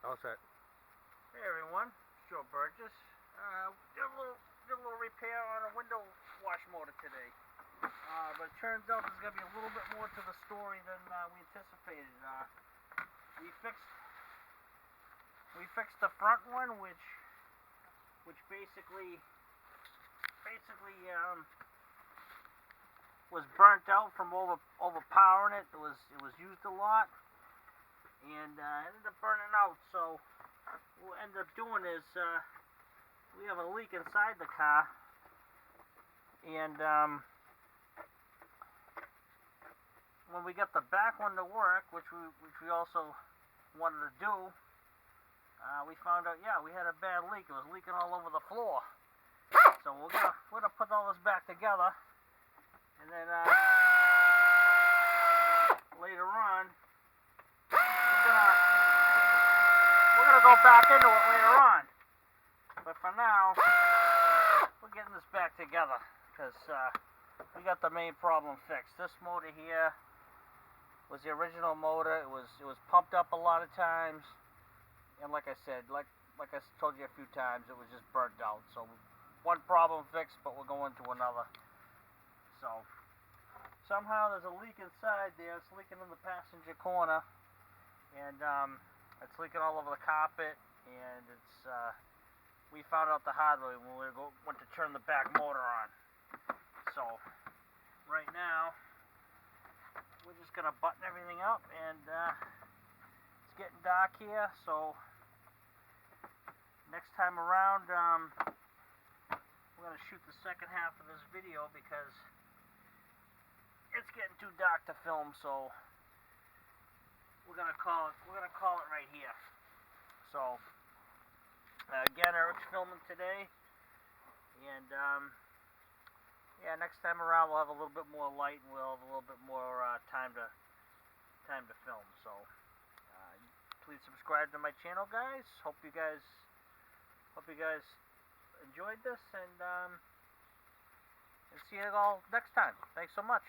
All set. Hey everyone, it's Joe Burgess. Did a little repair on a window wash motor today. But it turns out there's going to be a little bit more to the story than we anticipated. We fixed the front one, which basically was burnt out from overpowering it. It was used a lot, and ended up burning out. So what we ended up doing is we have a leak inside the car, and when we got the back one to work, which we also wanted to do, we found out, yeah, we had a bad leak. It was leaking all over the floor. So we're gonna put all this back together, and then later on we're gonna go back into it later on. But for now, we're getting this back together because we got the main problem fixed. This motor here was the original motor. It was pumped up a lot of times, and like I said, like I told you a few times, it was just burnt out. So one problem fixed, but we're going to another. So somehow there's a leak inside there. It's leaking in the passenger corner, and it's leaking all over the carpet. And it's we found out the hard way when we went to turn the back motor on. So right now we're just gonna button everything up, and it's getting dark here. So next time around, we're gonna shoot the second half of this video because it's getting too dark to film. So we're gonna call it right here. So again, Eric's filming today, and yeah, next time around we'll have a little bit more light, and we'll have a little bit more time to film. So please subscribe to my channel, guys. Hope you guys enjoyed this, and see you all next time. Thanks so much.